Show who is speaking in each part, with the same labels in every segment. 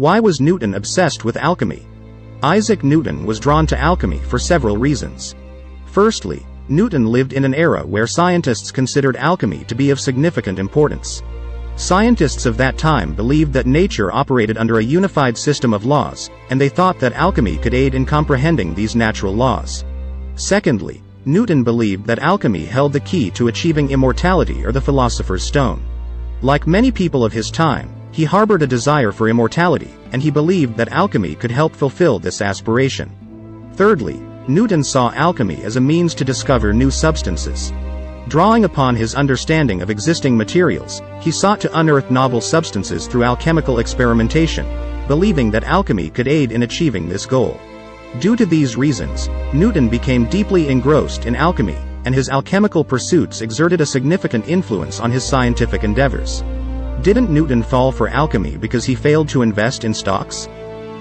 Speaker 1: Why was Newton obsessed with alchemy? Isaac Newton was drawn to alchemy for several reasons. Firstly, Newton lived in an era where scientists considered alchemy to be of significant importance. Scientists of that time believed that nature operated under a unified system of laws, and they thought that alchemy could aid in comprehending these natural laws. Secondly, Newton believed that alchemy held the key to achieving immortality or the philosopher's stone. Like many people of his time, he harbored a desire for immortality, and he believed that alchemy could help fulfill this aspiration. Thirdly, Newton saw alchemy as a means to discover new substances. Drawing upon his understanding of existing materials, he sought to unearth novel substances through alchemical experimentation, believing that alchemy could aid in achieving this goal. Due to these reasons, Newton became deeply engrossed in alchemy, and his alchemical pursuits exerted a significant influence on his scientific endeavors. Didn't Newton fall for alchemy because he failed to invest in stocks?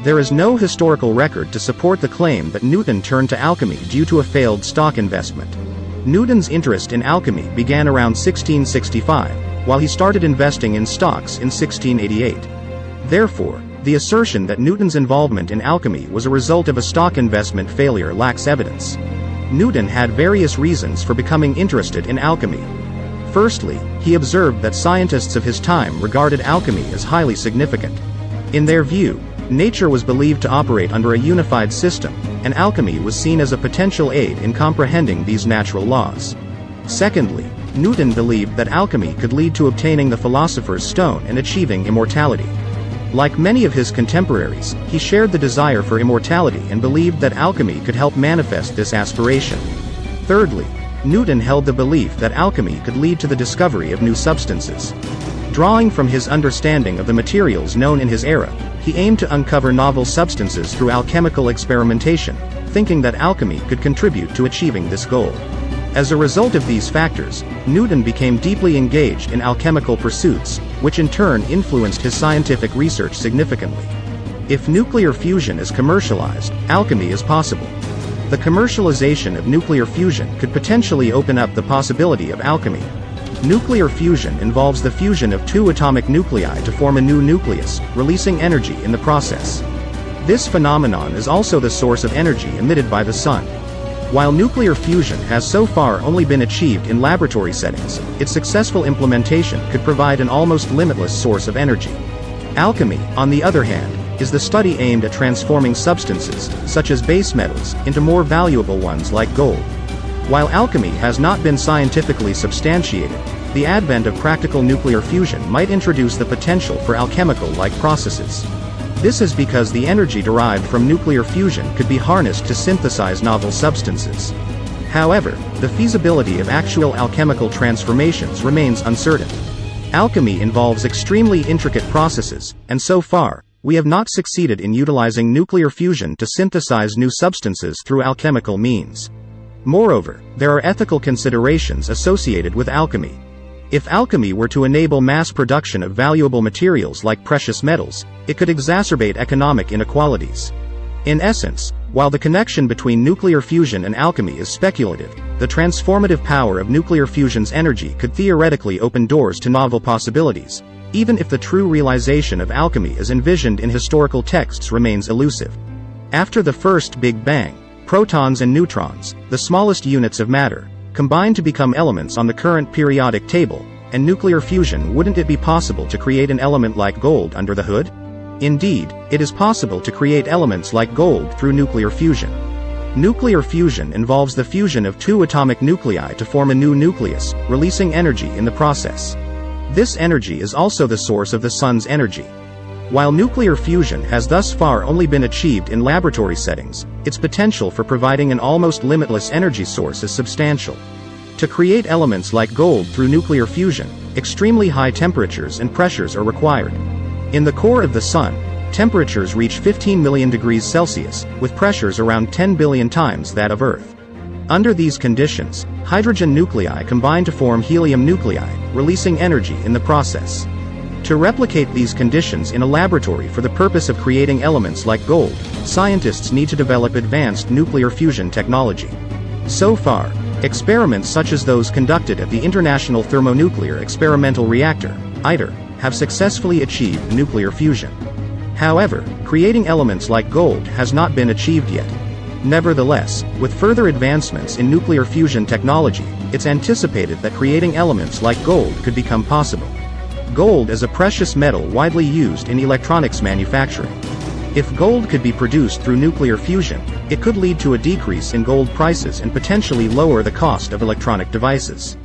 Speaker 1: There is no historical record to support the claim that Newton turned to alchemy due to a failed stock investment. Newton's interest in alchemy began around 1665, while he started investing in stocks in 1688. Therefore, the assertion that Newton's involvement in alchemy was a result of a stock investment failure lacks evidence. Newton had various reasons for becoming interested in alchemy. Firstly, he observed that scientists of his time regarded alchemy as highly significant. In their view, nature was believed to operate under a unified system, and alchemy was seen as a potential aid in comprehending these natural laws. Secondly, Newton believed that alchemy could lead to obtaining the philosopher's stone and achieving immortality. Like many of his contemporaries, he shared the desire for immortality and believed that alchemy could help manifest this aspiration. Thirdly, Newton held the belief that alchemy could lead to the discovery of new substances. Drawing from his understanding of the materials known in his era, he aimed to uncover novel substances through alchemical experimentation, thinking that alchemy could contribute to achieving this goal. As a result of these factors, Newton became deeply engaged in alchemical pursuits, which in turn influenced his scientific research significantly. If nuclear fusion is commercialized, alchemy is possible. The commercialization of nuclear fusion could potentially open up the possibility of alchemy. Nuclear fusion involves the fusion of two atomic nuclei to form a new nucleus, releasing energy in the process. This phenomenon is also the source of energy emitted by the sun. While nuclear fusion has so far only been achieved in laboratory settings, its successful implementation could provide an almost limitless source of energy. Alchemy, on the other hand, is the study aimed at transforming substances, such as base metals, into more valuable ones like gold. While alchemy has not been scientifically substantiated, the advent of practical nuclear fusion might introduce the potential for alchemical-like processes. This is because the energy derived from nuclear fusion could be harnessed to synthesize novel substances. However, the feasibility of actual alchemical transformations remains uncertain. Alchemy involves extremely intricate processes, and so far, we have not succeeded in utilizing nuclear fusion to synthesize new substances through alchemical means. Moreover, there are ethical considerations associated with alchemy. If alchemy were to enable mass production of valuable materials like precious metals, it could exacerbate economic inequalities. In essence, while the connection between nuclear fusion and alchemy is speculative, the transformative power of nuclear fusion's energy could theoretically open doors to novel possibilities, even if the true realization of alchemy as envisioned in historical texts remains elusive. After the first Big Bang, protons and neutrons, the smallest units of matter, combine to become elements on the current periodic table, and nuclear fusion, wouldn't it be possible to create an element like gold under the hood? Indeed, it is possible to create elements like gold through nuclear fusion. Nuclear fusion involves the fusion of two atomic nuclei to form a new nucleus, releasing energy in the process. This energy is also the source of the sun's energy. While nuclear fusion has thus far only been achieved in laboratory settings, its potential for providing an almost limitless energy source is substantial. To create elements like gold through nuclear fusion, extremely high temperatures and pressures are required. In the core of the sun, temperatures reach 15 million degrees Celsius, with pressures around 10 billion times that of Earth. Under these conditions, hydrogen nuclei combine to form helium nuclei, releasing energy in the process. To replicate these conditions in a laboratory for the purpose of creating elements like gold, scientists need to develop advanced nuclear fusion technology. So far, experiments such as those conducted at the International Thermonuclear Experimental Reactor, ITER, have successfully achieved nuclear fusion. However, creating elements like gold has not been achieved yet. Nevertheless, with further advancements in nuclear fusion technology, it's anticipated that creating elements like gold could become possible. Gold is a precious metal widely used in electronics manufacturing. If gold could be produced through nuclear fusion, it could lead to a decrease in gold prices and potentially lower the cost of electronic devices.